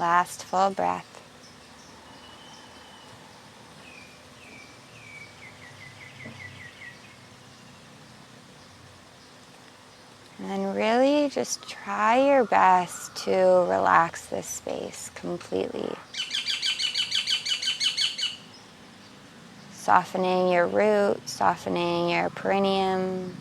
Last full breath. And then really just try your best to relax this space completely. Softening your root, softening your perineum.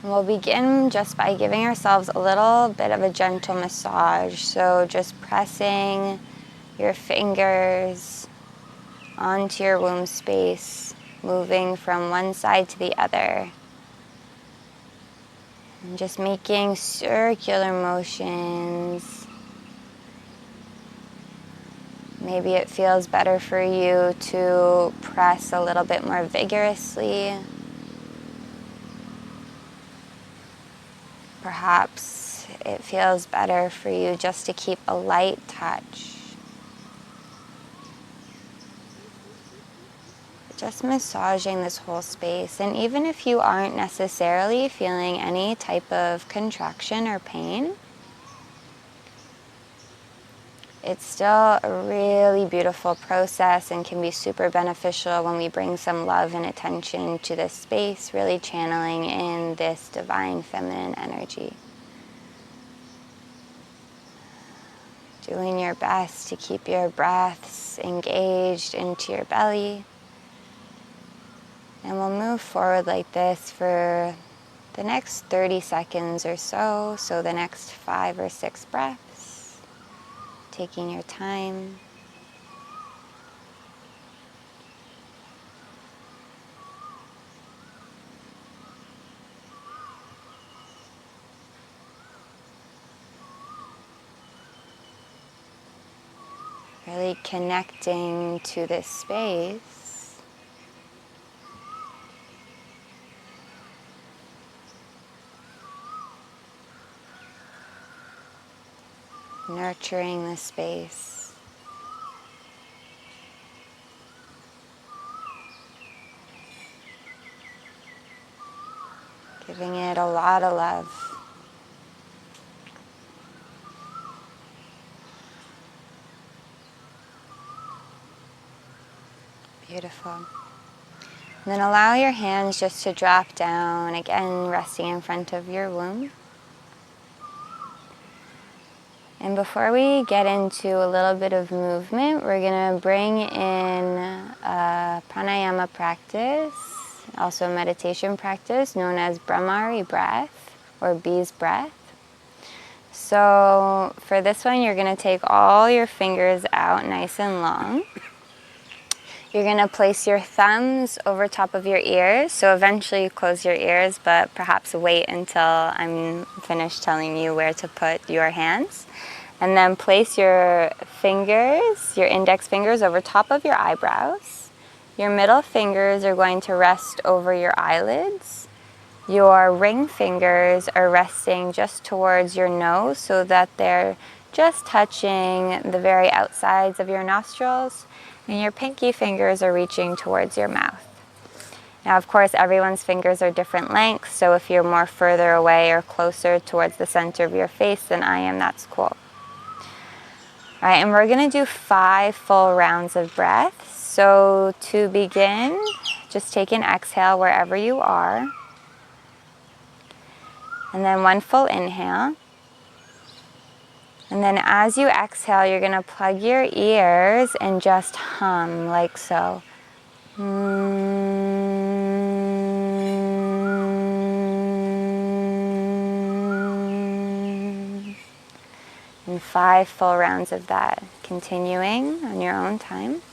And we'll begin just by giving ourselves a little bit of a gentle massage. So just pressing your fingers onto your womb space, moving from one side to the other. And just making circular motions. Maybe it feels better for you to press a little bit more vigorously. Perhaps it feels better for you just to keep a light touch. Just massaging this whole space. And even if you aren't necessarily feeling any type of contraction or pain, it's still a really beautiful process and can be super beneficial when we bring some love and attention to this space, really channeling in this divine feminine energy. Doing your best to keep your breaths engaged into your belly. And we'll move forward like this for the next 30 seconds or so. So the next 5 or 6 breaths. Taking your time. Really connecting to this space. Nurturing the space. Giving it a lot of love. Beautiful. And then allow your hands just to drop down, again resting in front of your womb. And before we get into a little bit of movement, we're going to bring in a pranayama practice, also a meditation practice known as Brahmari breath or bee's breath. So for this one, you're going to take all your fingers out nice and long. You're going to place your thumbs over top of your ears. So eventually you close your ears, but perhaps wait until I'm finished telling you where to put your hands. And then place your fingers, your index fingers, over top of your eyebrows. Your middle fingers are going to rest over your eyelids. Your ring fingers are resting just towards your nose so that they're just touching the very outsides of your nostrils. And your pinky fingers are reaching towards your mouth. Now, of course, everyone's fingers are different lengths, so if you're more further away or closer towards the center of your face than I am, that's cool. All right, and we're going to do 5 full rounds of breath. So to begin, just take an exhale wherever you are. And then 1 full inhale. And then as you exhale, you're going to plug your ears and just hum like so. And 5 full rounds of that, continuing on your own time.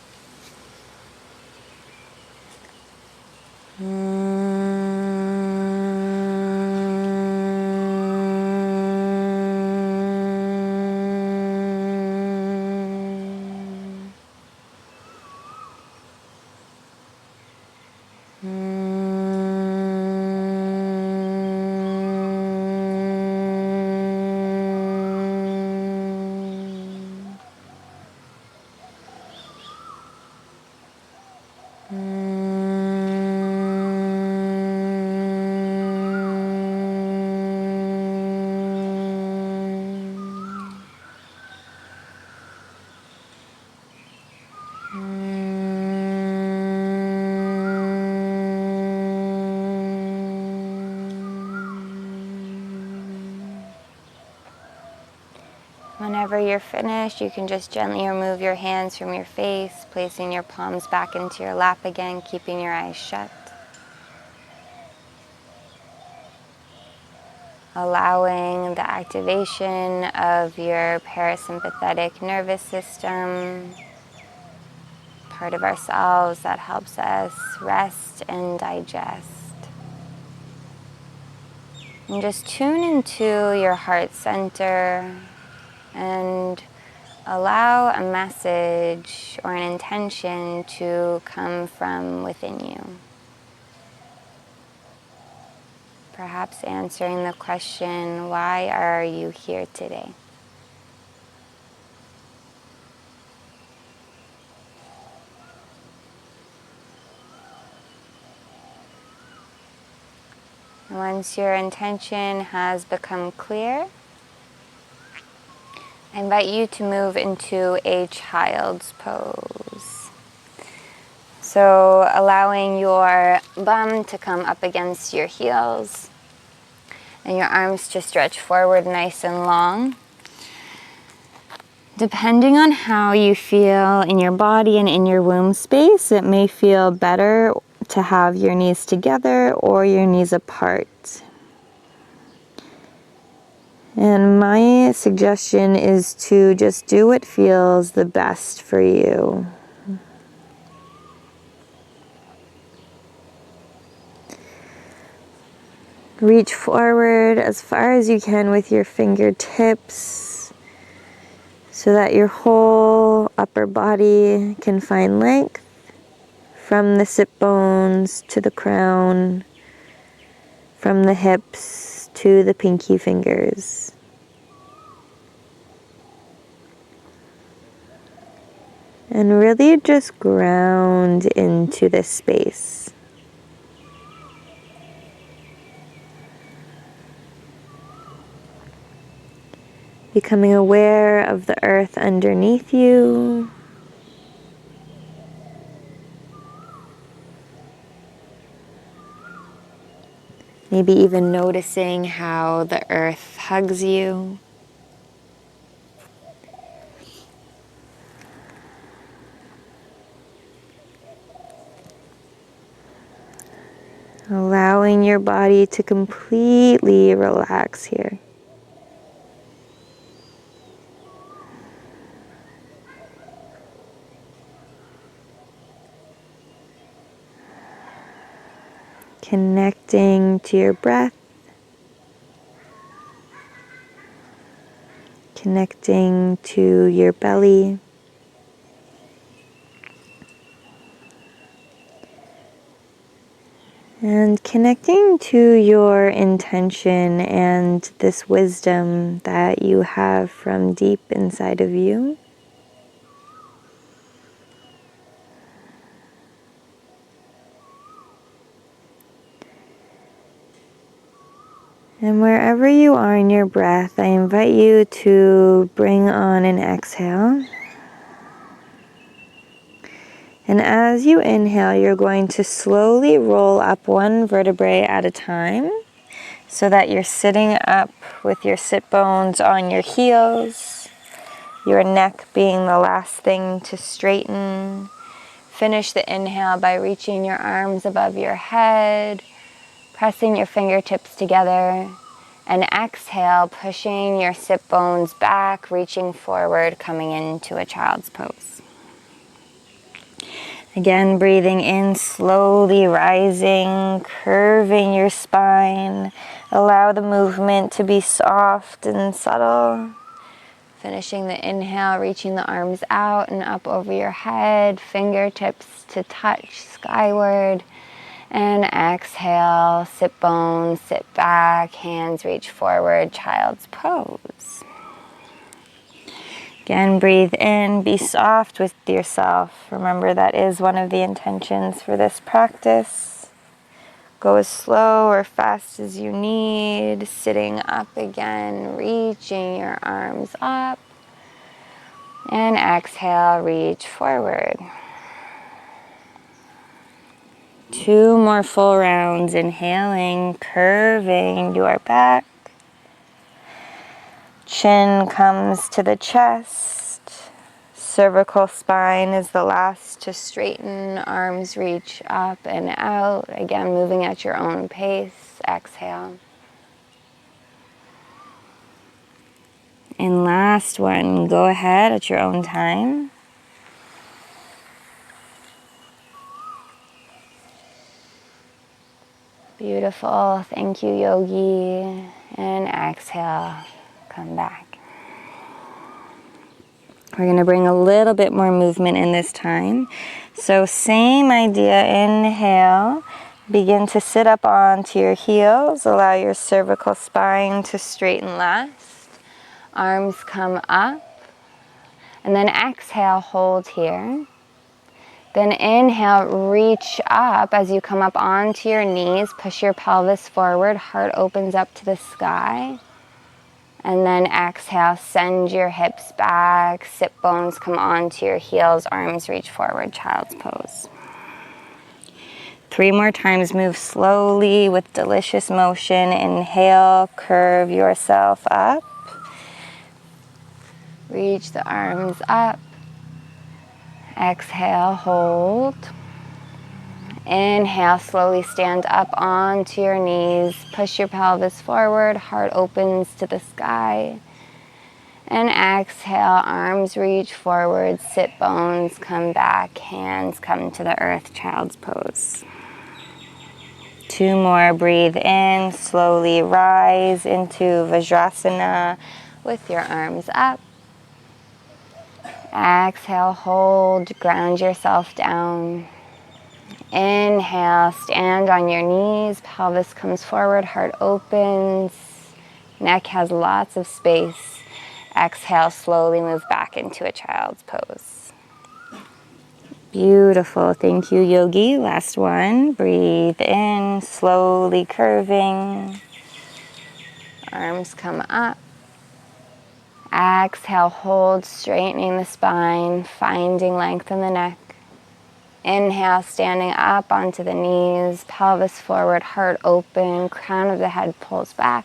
Whenever you're finished, you can just gently remove your hands from your face, placing your palms back into your lap again, keeping your eyes shut. Allowing the activation of your parasympathetic nervous system, part of ourselves that helps us rest and digest. And just tune into your heart center and allow a message or an intention to come from within you. Perhaps answering the question, why are you here today? Once your intention has become clear, I invite you to move into a child's pose. So allowing your bum to come up against your heels and your arms to stretch forward nice and long. Depending on how you feel in your body and in your womb space, it may feel better to have your knees together or your knees apart. And my suggestion is to just do what feels the best for you. Reach forward as far as you can with your fingertips so that your whole upper body can find length from the sit bones to the crown, from the hips to the pinky fingers. And really just ground into this space. Becoming aware of the earth underneath you. Maybe even noticing how the earth hugs you. Allowing your body to completely relax here. Connecting to your breath. Connecting to your belly. And connecting to your intention and this wisdom that you have from deep inside of you. And wherever you are in your breath, I invite you to bring on an exhale. And as you inhale, you're going to slowly roll up one vertebrae at a time so that you're sitting up with your sit bones on your heels, your neck being the last thing to straighten. Finish the inhale by reaching your arms above your head, pressing your fingertips together, and exhale, pushing your sit bones back, reaching forward, coming into a child's pose. Again, breathing in, slowly rising, curving your spine. Allow the movement to be soft and subtle. Finishing the inhale, reaching the arms out and up over your head, fingertips to touch skyward. And exhale, sit bones, sit back, hands reach forward, child's pose. Again, breathe in, be soft with yourself. Remember, that is one of the intentions for this practice. Go as slow or fast as you need. Sitting up again, reaching your arms up. And exhale, reach forward. 2 more full rounds. Inhaling, curving your back. Chin comes to the chest. Cervical spine is the last to straighten. Arms reach up and out. Again, moving at your own pace. Exhale. And last one, go ahead at your own time. Beautiful. Thank you, yogi. And exhale. Come back. We're going to bring a little bit more movement in this time. So same idea. Inhale. Begin to sit up onto your heels. Allow your cervical spine to straighten last. Arms come up. And then exhale, hold here. Then inhale, reach up as you come up onto your knees. Push your pelvis forward. Heart opens up to the sky. And then exhale, send your hips back. Sit bones come onto your heels. Arms reach forward, child's pose. 3 more times, move slowly with delicious motion. Inhale, curve yourself up. Reach the arms up. Exhale, hold. Inhale, slowly stand up onto your knees. Push your pelvis forward. Heart opens to the sky. And exhale, arms reach forward. Sit bones come back. Hands come to the earth, child's pose. 2 more. Breathe in. Slowly rise into Vajrasana with your arms up. Exhale, hold, ground yourself down. Inhale, stand on your knees, pelvis comes forward, heart opens, neck has lots of space. Exhale, slowly move back into a child's pose. Beautiful, thank you, yogi. Last one, breathe in, slowly curving. Arms come up. Exhale, hold, straightening the spine, finding length in the neck. Inhale, standing up onto the knees, pelvis forward, heart open, crown of the head pulls back.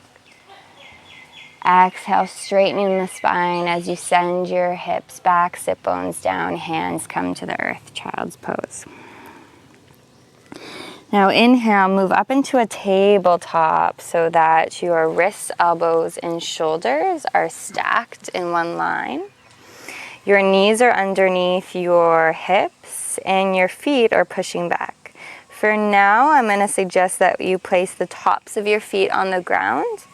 Exhale, straightening the spine as you send your hips back, sit bones down, hands come to the earth, child's pose. Now inhale, move up into a tabletop so that your wrists, elbows, and shoulders are stacked in one line. Your knees are underneath your hips and your feet are pushing back. For now, I'm going to suggest that you place the tops of your feet on the ground,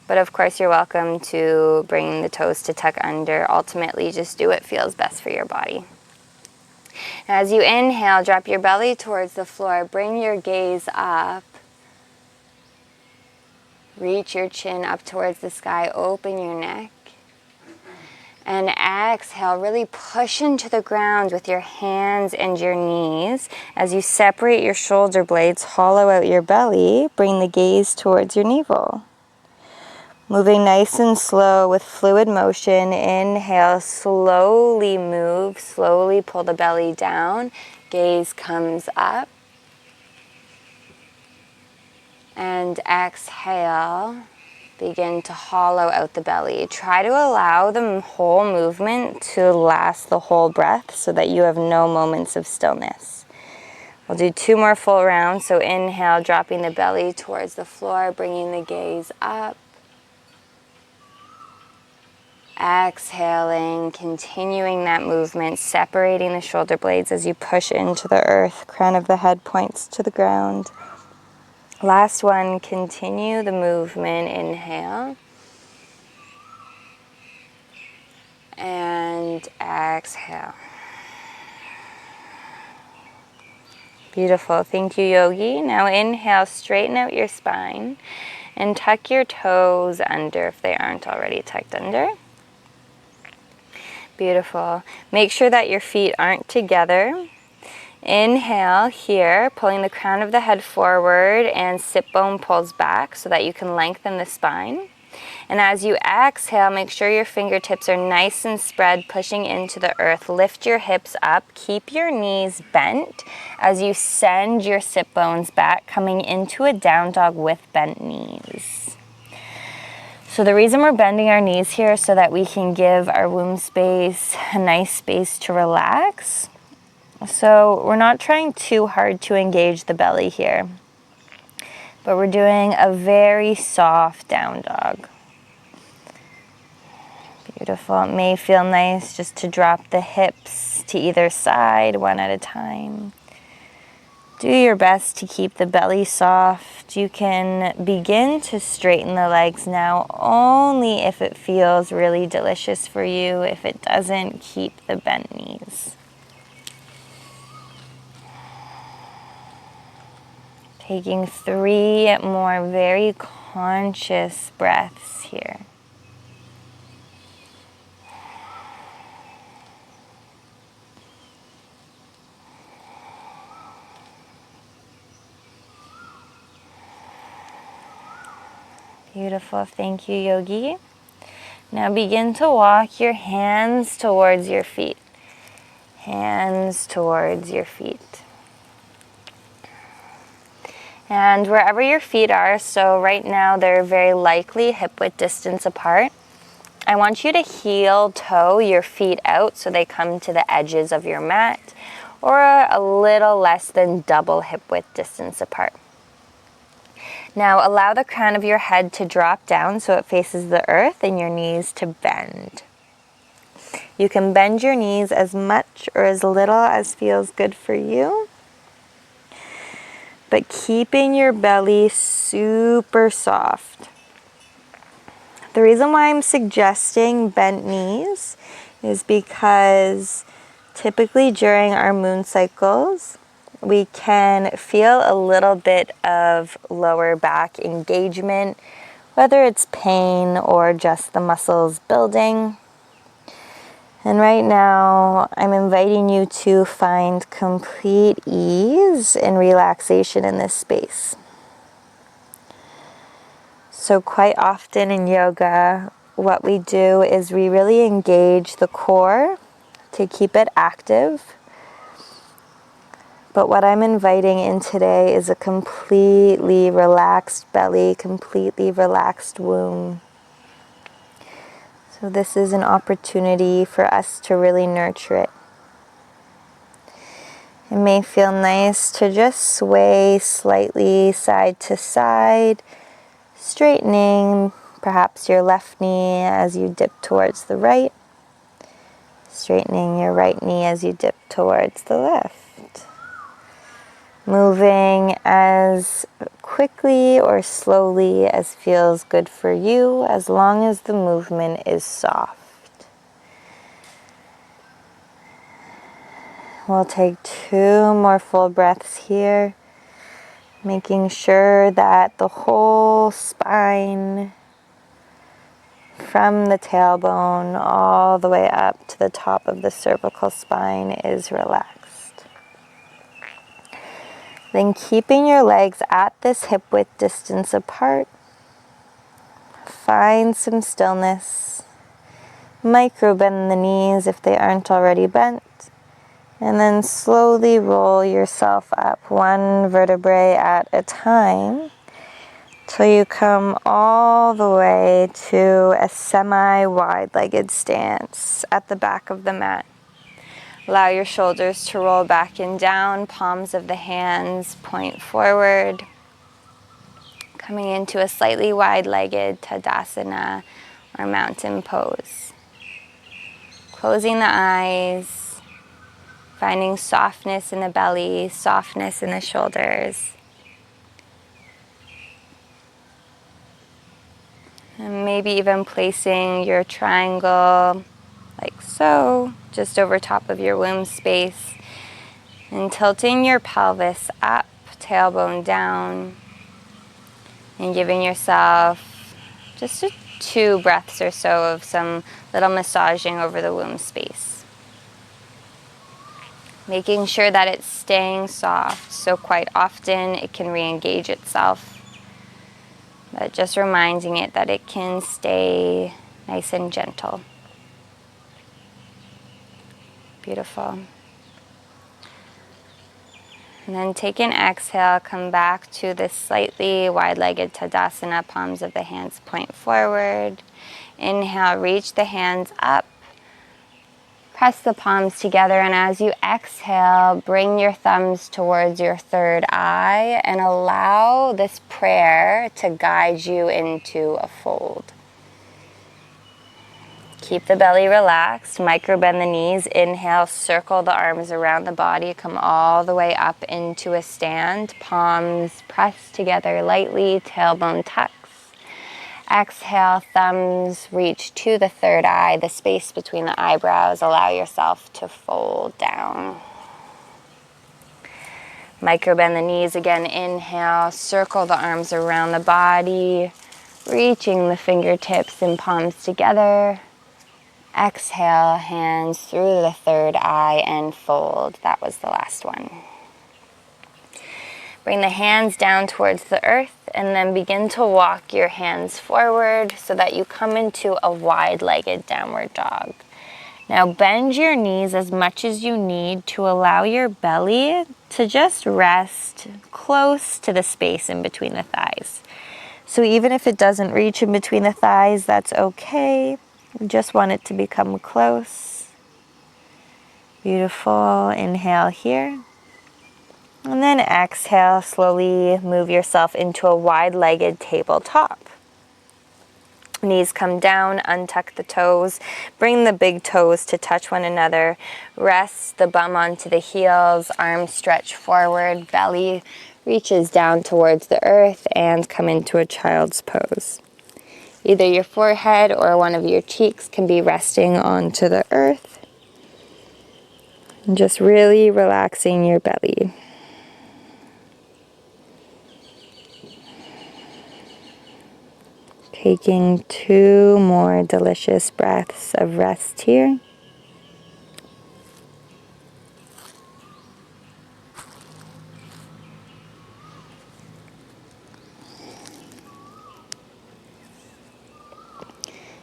but of course you're welcome to bring the toes to tuck under. Ultimately, just do what feels best for your body. As you inhale, drop your belly towards the floor. Bring your gaze up. Reach your chin up towards the sky. Open your neck. And exhale, really push into the ground with your hands and your knees. As you separate your shoulder blades, hollow out your belly. Bring the gaze towards your navel. Moving nice and slow with fluid motion. Inhale, slowly move, slowly pull the belly down. Gaze comes up. And exhale, begin to hollow out the belly. Try to allow the whole movement to last the whole breath so that you have no moments of stillness. We'll do 2 more full rounds. So inhale, dropping the belly towards the floor, bringing the gaze up. Exhaling, continuing that movement, separating the shoulder blades as you push into the earth. Crown of the head points to the ground. Last one, continue the movement. Inhale. And exhale. Beautiful. Thank you, yogi. Now inhale, straighten out your spine and tuck your toes under if they aren't already tucked under. Beautiful. Make sure that your feet aren't together. Inhale here, pulling the crown of the head forward and sit bone pulls back so that you can lengthen the spine. And as you exhale, make sure your fingertips are nice and spread, pushing into the earth. Lift your hips up. Keep your knees bent as you send your sit bones back, coming into a down dog with bent knees. So the reason we're bending our knees here is so that we can give our womb space a nice space to relax. So we're not trying too hard to engage the belly here, but we're doing a very soft down dog. Beautiful. It may feel nice just to drop the hips to either side, one at a time. Do your best to keep the belly soft. You can begin to straighten the legs now only if it feels really delicious for you. If it doesn't, keep the bent knees. Taking 3 more very conscious breaths here. Beautiful. Thank you, Yogi. Now begin to walk your hands towards your feet. Hands towards your feet. And wherever your feet are, so right now they're very likely hip-width distance apart. I want you to heel toe your feet out so they come to the edges of your mat, or a little less than double hip-width distance apart. Now allow the crown of your head to drop down so it faces the earth and your knees to bend. You can bend your knees as much or as little as feels good for you, but keeping your belly super soft. The reason why I'm suggesting bent knees is because typically during our moon cycles, we can feel a little bit of lower back engagement, whether it's pain or just the muscles building. And right now, I'm inviting you to find complete ease and relaxation in this space. So quite often in yoga, what we do is we really engage the core to keep it active. But what I'm inviting in today is a completely relaxed belly, completely relaxed womb. So this is an opportunity for us to really nurture it. It may feel nice to just sway slightly side to side, straightening perhaps your left knee as you dip towards the right, straightening your right knee as you dip towards the left. Moving as quickly or slowly as feels good for you, as long as the movement is soft. We'll take 2 more full breaths here, making sure that the whole spine, from the tailbone all the way up to the top of the cervical spine, is relaxed. Then keeping your legs at this hip-width distance apart, find some stillness. Micro bend the knees if they aren't already bent. And then slowly roll yourself up 1 vertebrae at a time till you come all the way to a semi-wide-legged stance at the back of the mat. Allow your shoulders to roll back and down, palms of the hands point forward. Coming into a slightly wide-legged Tadasana or mountain pose. Closing the eyes, finding softness in the belly, softness in the shoulders. And maybe even placing your triangle like so, just over top of your womb space, and tilting your pelvis up, tailbone down, and giving yourself just 2 breaths or so of some little massaging over the womb space. Making sure that it's staying soft, so quite often it can re-engage itself, but just reminding it that it can stay nice and gentle. Beautiful. And then take an exhale, come back to this slightly wide-legged Tadasana, palms of the hands point forward. Inhale, reach the hands up. Press the palms together, and as you exhale, bring your thumbs towards your third eye and allow this prayer to guide you into a fold. Keep the belly relaxed, micro bend the knees, inhale, circle the arms around the body, come all the way up into a stand, palms press together lightly, tailbone tucks. Exhale, thumbs reach to the third eye, the space between the eyebrows, allow yourself to fold down. Micro bend the knees again, inhale, circle the arms around the body, reaching the fingertips and palms together. Exhale, hands through the third eye and fold. That was the last one. Bring the hands down towards the earth and then begin to walk your hands forward so that you come into a wide-legged downward dog. Now bend your knees as much as you need to allow your belly to just rest close to the space in between the thighs. So even if it doesn't reach in between the thighs, that's okay. Just want it to become close. Beautiful. Inhale here. And then exhale, slowly move yourself into a wide-legged tabletop. Knees come down, untuck the toes, bring the big toes to touch one another, rest the bum onto the heels, arms stretch forward, belly reaches down towards the earth, and come into a child's pose. Either your forehead or one of your cheeks can be resting onto the earth. And just really relaxing your belly. Taking 2 more delicious breaths of rest here.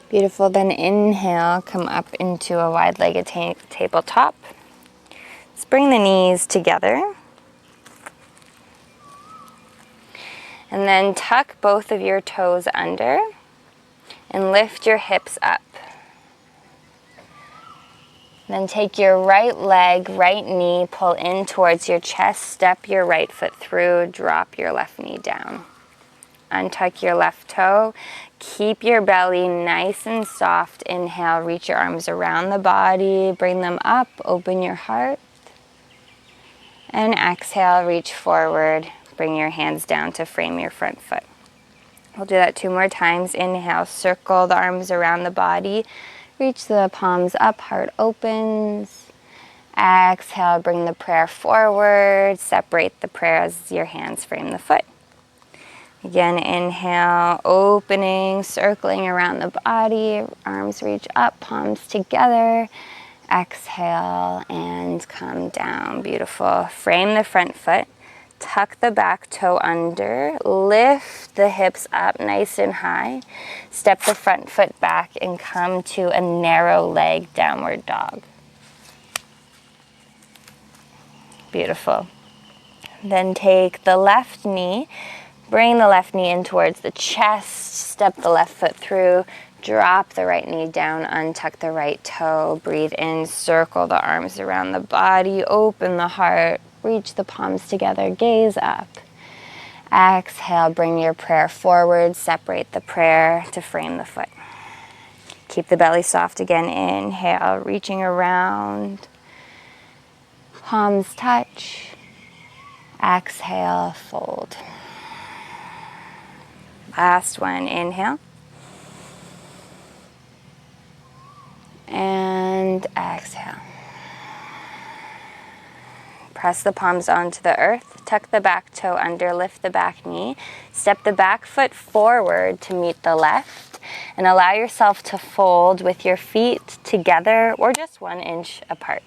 Beautiful. Then inhale, come up into a wide-legged tabletop. Let's bring the knees together. And then tuck both of your toes under and lift your hips up. Then take your right leg, right knee, pull in towards your chest, step your right foot through, drop your left knee down. Untuck your left toe, keep your belly nice and soft. Inhale, reach your arms around the body, bring them up, open your heart. And exhale, reach forward, bring your hands down to frame your front foot. We'll do that 2 more times. Inhale, circle the arms around the body, reach the palms up, heart opens. Exhale, bring the prayer forward, separate the prayer as your hands frame the foot. Again, inhale, opening, circling around the body, arms reach up, palms together. Exhale and come down. Beautiful. Frame the front foot, tuck the back toe under, lift the hips up nice and high, step the front foot back and come to a narrow leg downward dog. Beautiful. Then take the left knee, bring the left knee in towards the chest, step the left foot through, drop the right knee down, untuck the right toe, breathe in, circle the arms around the body, open the heart, reach the palms together, gaze up. Exhale, bring your prayer forward, separate the prayer to frame the foot. Keep the belly soft again, inhale, reaching around, palms touch. Exhale, fold. Last one, inhale. And exhale. Press the palms onto the earth, tuck the back toe under, lift the back knee, step the back foot forward to meet the left, and allow yourself to fold with your feet together or just 1 inch apart.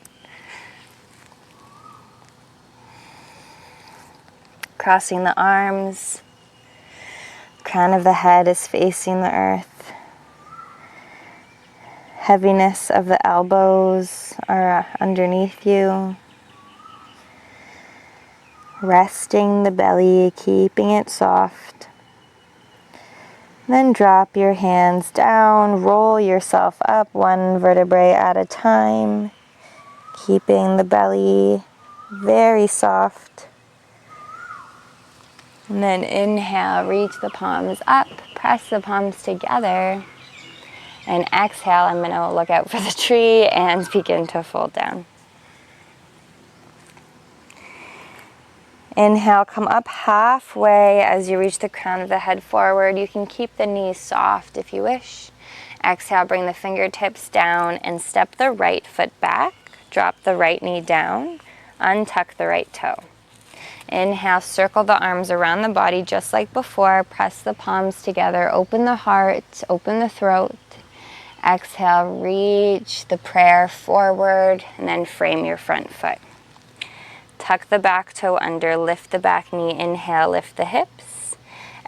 Crossing the arms, crown of the head is facing the earth. Heaviness of the elbows are underneath you. resting the belly, keeping it soft. Then drop your hands down, roll yourself up one vertebrae at a time, keeping the belly very soft. And then inhale, reach the palms up, press the palms together. And exhale, I'm going to look out for the tree and begin to fold down. Inhale, come up halfway as you reach the crown of the head forward. You can keep the knees soft if you wish. Exhale, bring the fingertips down and step the right foot back. Drop the right knee down. Untuck the right toe. Inhale, circle the arms around the body just like before. Press the palms together. Open the heart, open the throat. Exhale, reach the prayer forward and then frame your front foot. Tuck the back toe under, lift the back knee. Inhale, lift the hips.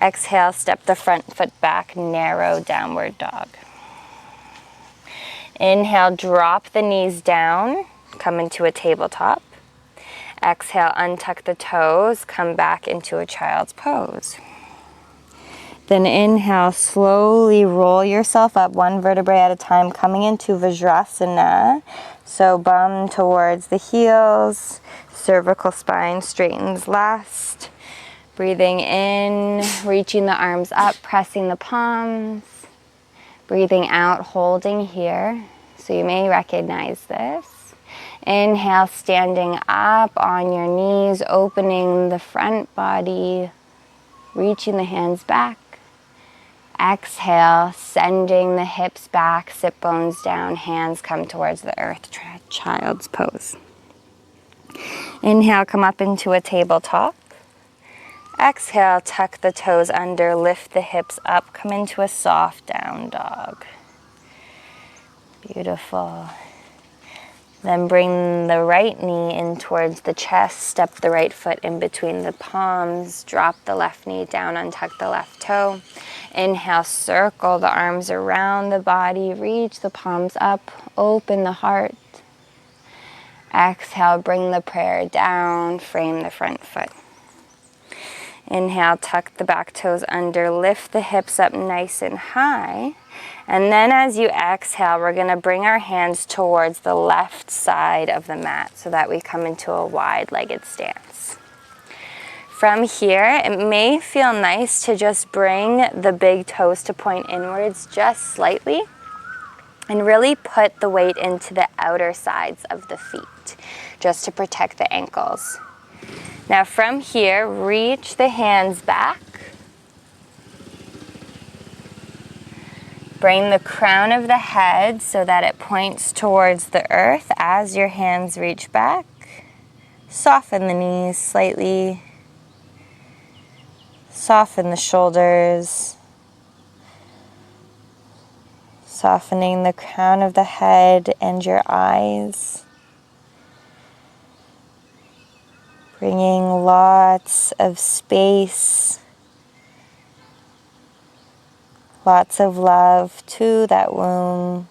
Exhale, step the front foot back, narrow downward dog. Inhale, drop the knees down, come into a tabletop. Exhale, untuck the toes, come back into a child's pose. Then inhale, slowly roll yourself up one vertebrae at a time, coming into Vajrasana. So bum towards the heels, cervical spine straightens last. Breathing in, reaching the arms up, pressing the palms. Breathing out, holding here. So you may recognize this. Inhale, standing up on your knees, opening the front body, reaching the hands back. Exhale, sending the hips back, sit bones down, hands come towards the earth, child's pose. Inhale, come up into a tabletop. Exhale, tuck the toes under, lift the hips up, come into a soft down dog. Beautiful. Then bring the right knee in towards the chest, step the right foot in between the palms, drop the left knee down, untuck the left toe. Inhale, circle the arms around the body, reach the palms up, open the heart. Exhale, bring the prayer down, frame the front foot. Inhale, tuck the back toes under, lift the hips up nice and high. And then as you exhale, we're going to bring our hands towards the left side of the mat so that we come into a wide-legged stance. From here, it may feel nice to just bring the big toes to point inwards just slightly and really put the weight into the outer sides of the feet just to protect the ankles. Now from here, reach the hands back. Bring the crown of the head so that it points towards the earth as your hands reach back. Soften the knees slightly. Soften the shoulders. Softening the crown of the head and your eyes. Bringing lots of space, lots of love to that womb.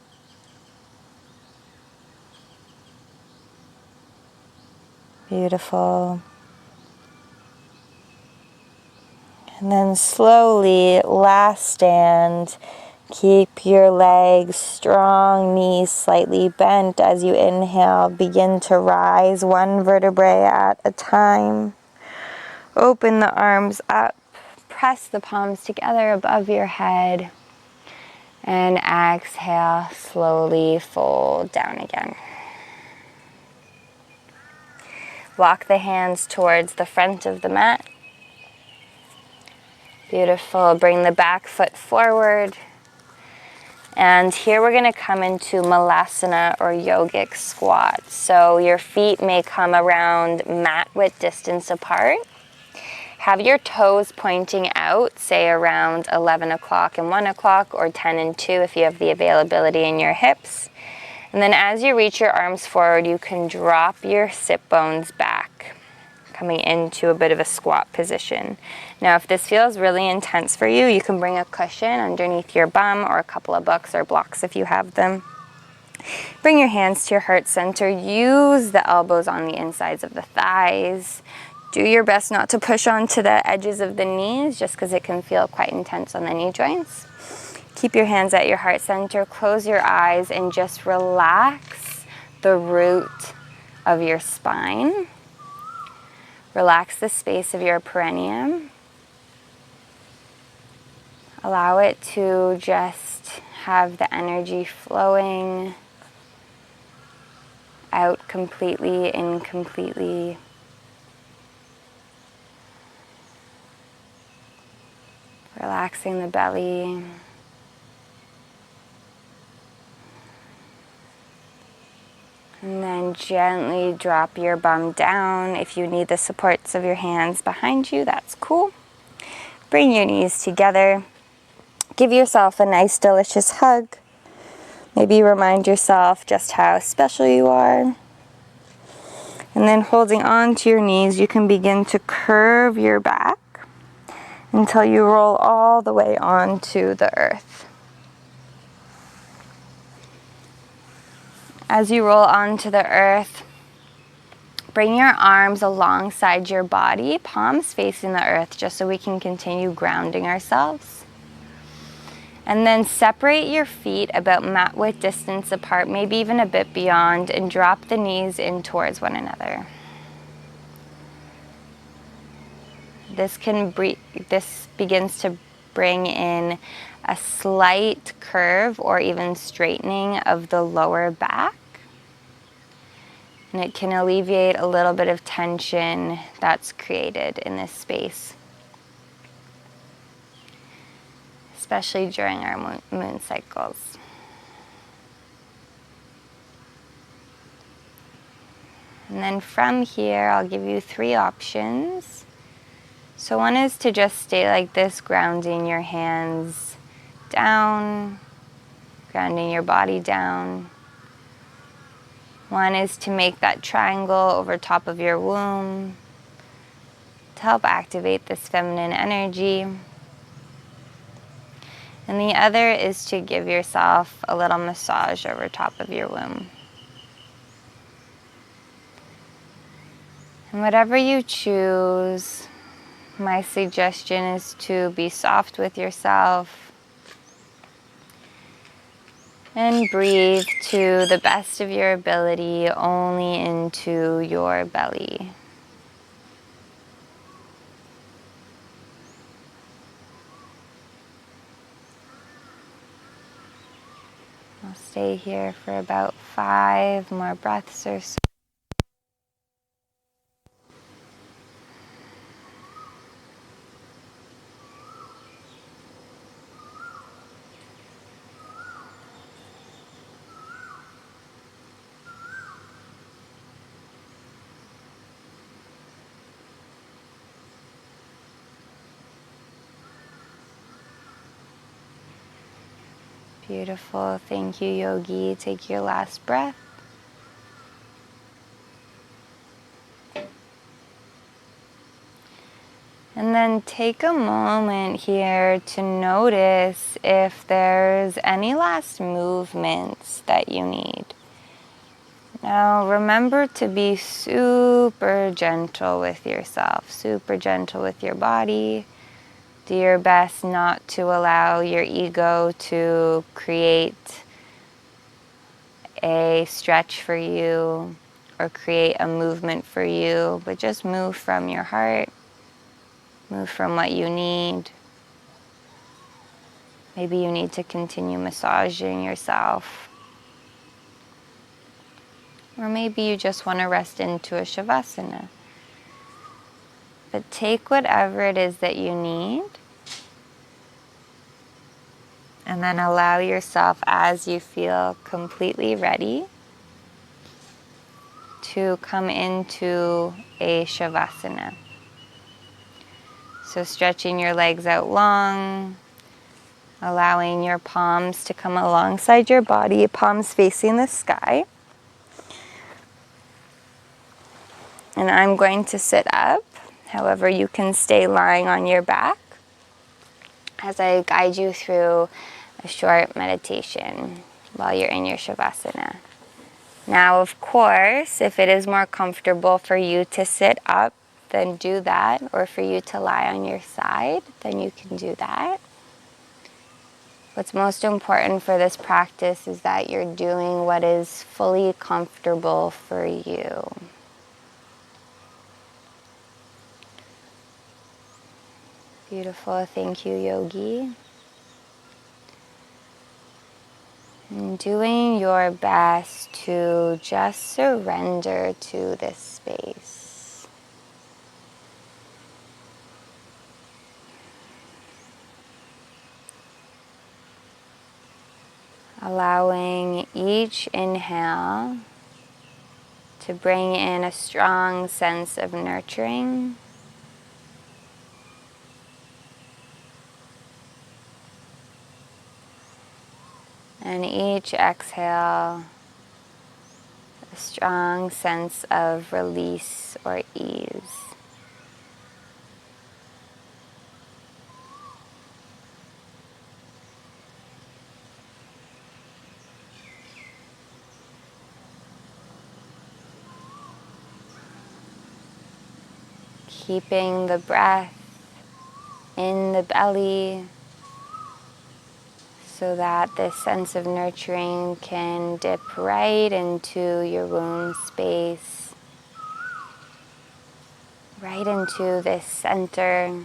Beautiful. And then slowly, last stand. Keep your legs strong, knees slightly bent as you inhale. Begin to rise one vertebrae at a time. Open the arms up. Press the palms together above your head. And exhale, slowly fold down again. Walk the hands towards the front of the mat. Beautiful. Bring the back foot forward. And here we're going to come into Malasana or yogic squat. So your feet may come around mat width distance apart. Have your toes pointing out, say around 11 o'clock and 1 o'clock or 10 and 2 if you have the availability in your hips. And then as you reach your arms forward, you can drop your sit bones back, coming into a bit of a squat position. Now, if this feels really intense for you, you can bring a cushion underneath your bum or a couple of books or blocks if you have them. Bring your hands to your heart center. Use the elbows on the insides of the thighs. Do your best not to push onto the edges of the knees, just because it can feel quite intense on the knee joints. Keep your hands at your heart center, close your eyes, and just relax the root of your spine. Relax the space of your perineum. Allow it to just have the energy flowing out completely, in completely. Relaxing the belly. And then gently drop your bum down. If you need the supports of your hands behind you, that's cool. Bring your knees together. Give yourself a nice, delicious hug. Maybe remind yourself just how special you are. And then holding on to your knees, you can begin to curve your back until you roll all the way onto the earth. As you roll onto the earth, bring your arms alongside your body, palms facing the earth, just so we can continue grounding ourselves. And then separate your feet about mat width distance apart, maybe even a bit beyond, and drop the knees in towards one another. This begins to bring in a slight curve or even straightening of the lower back. And it can alleviate a little bit of tension that's created in this space, especially during our moon cycles. And then from here, I'll give you 3 options. So one is to just stay like this, grounding your hands down, grounding your body down. One is to make that triangle over top of your womb to help activate this feminine energy. And the other is to give yourself a little massage over top of your womb. And whatever you choose, my suggestion is to be soft with yourself and breathe to the best of your ability only into your belly. I'll stay here for about 5 more breaths or so. Beautiful. Thank you, Yogi. Take your last breath. And then take a moment here to notice if there's any last movements that you need. Now remember to be super gentle with yourself, super gentle with your body. Do your best not to allow your ego to create a stretch for you or create a movement for you, but just move from your heart, move from what you need. Maybe you need to continue massaging yourself. Or maybe you just want to rest into a shavasana. But take whatever it is that you need and then allow yourself, as you feel completely ready, to come into a shavasana. So stretching your legs out long, allowing your palms to come alongside your body, palms facing the sky. And I'm going to sit up. However, you can stay lying on your back as I guide you through a short meditation while you're in your shavasana. Now, of course, if it is more comfortable for you to sit up, then do that. Or for you to lie on your side, then you can do that. What's most important for this practice is that you're doing what is fully comfortable for you. Beautiful. Thank you, Yogi. And doing your best to just surrender to this space. Allowing each inhale to bring in a strong sense of nurturing. And each exhale, a strong sense of release or ease. Keeping the breath in the belly so that this sense of nurturing can dip right into your womb space, right into this center.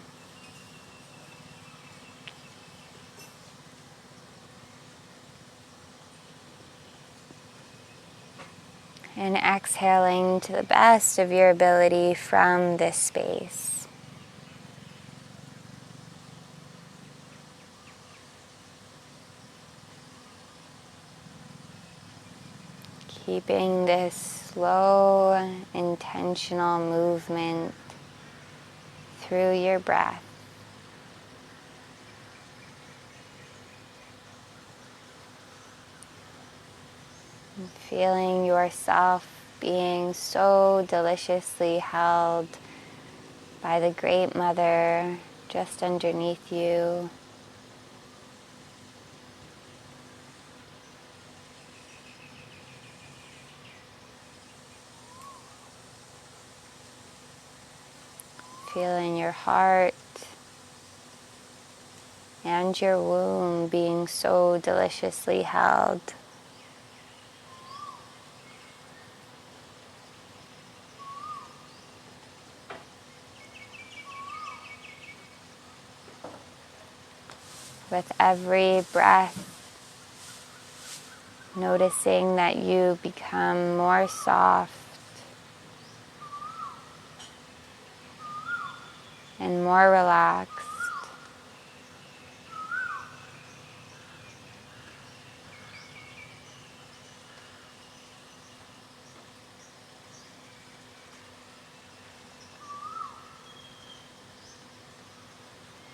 And exhaling to the best of your ability from this space. Keeping this slow, intentional movement through your breath. And feeling yourself being so deliciously held by the Great Mother just underneath you. Feeling your heart and your womb being so deliciously held. With every breath, noticing that you become more soft and more relaxed.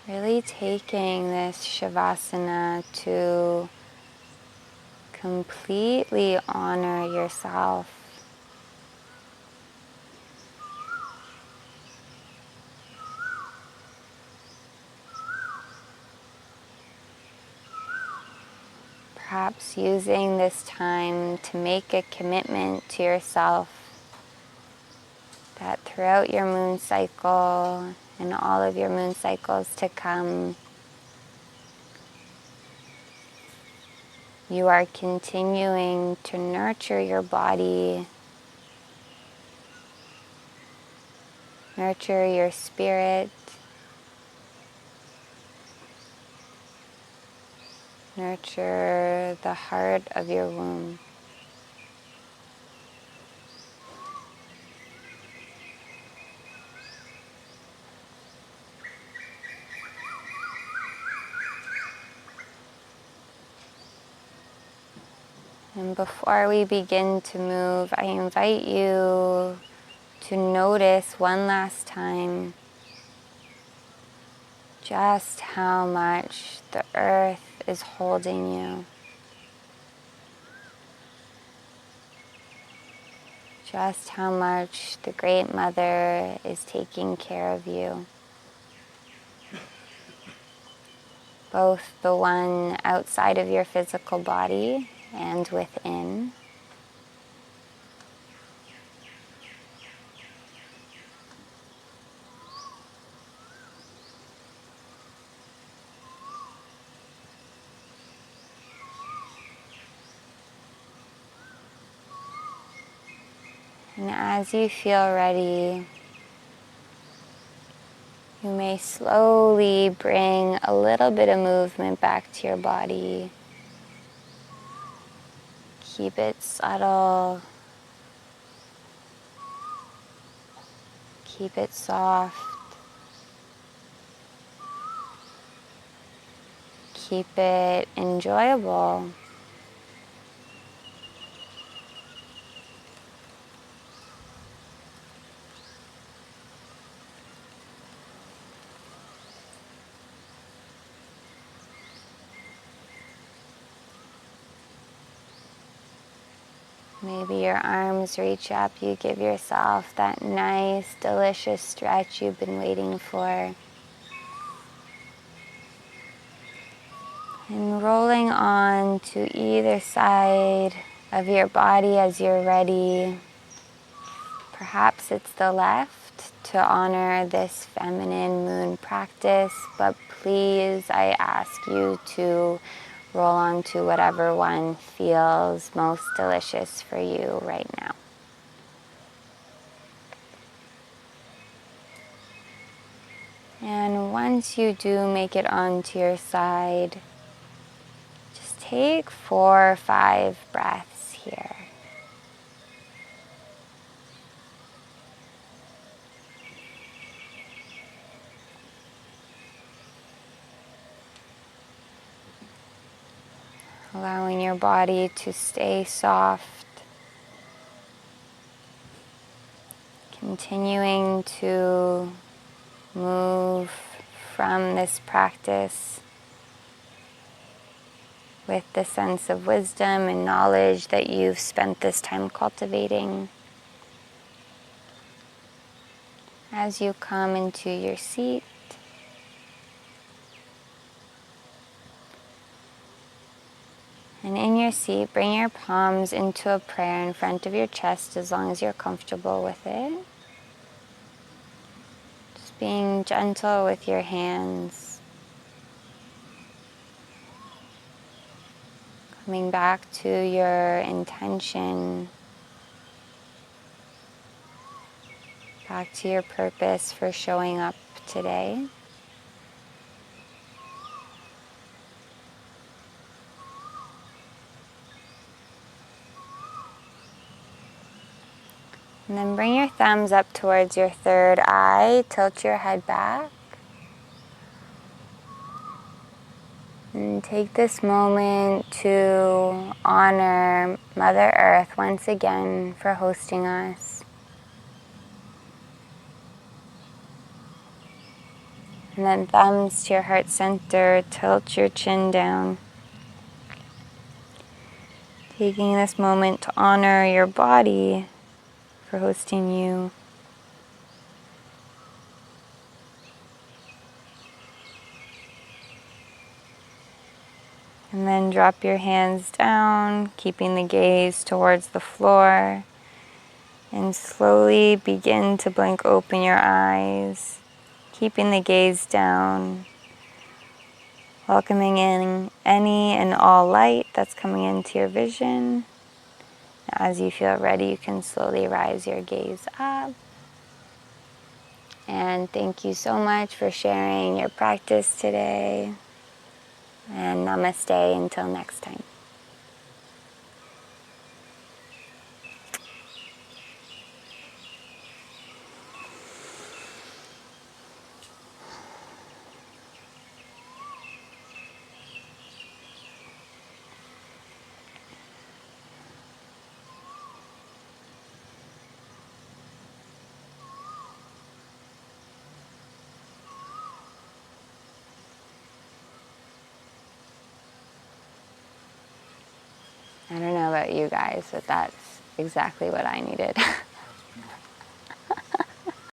Really taking this Shavasana to completely honor yourself. Perhaps using this time to make a commitment to yourself that throughout your moon cycle and all of your moon cycles to come, you are continuing to nurture your body, nurture your spirit, nurture the heart of your womb. And before we begin to move, I invite you to notice one last time just how much the earth is holding you. Just how much the Great Mother is taking care of you. Both the one outside of your physical body and within. And as you feel ready, you may slowly bring a little bit of movement back to your body. Keep it subtle. Keep it soft. Keep it enjoyable. Maybe your arms reach up, you give yourself that nice, delicious stretch you've been waiting for. And rolling on to either side of your body as you're ready. Perhaps it's the left to honor this feminine moon practice, but please, I ask you to roll on to whatever one feels most delicious for you right now. And once you do make it onto your side, just take 4 or 5 breaths here. Allowing your body to stay soft. Continuing to move from this practice with the sense of wisdom and knowledge that you've spent this time cultivating. As you come into your seat, and in your seat, bring your palms into a prayer in front of your chest as long as you're comfortable with it. Just being gentle with your hands. Coming back to your intention. Back to your purpose for showing up today. And then bring your thumbs up towards your third eye. Tilt your head back. And take this moment to honor Mother Earth once again for hosting us. And then thumbs to your heart center. Tilt your chin down. Taking this moment to honor your body for hosting you. And then drop your hands down, keeping the gaze towards the floor. And slowly begin to blink open your eyes, keeping the gaze down. Welcoming in any and all light that's coming into your vision. As you feel ready, you can slowly rise your gaze up. And thank you so much for sharing your practice today. And namaste until next time. I don't know about you guys, but that's exactly what I needed.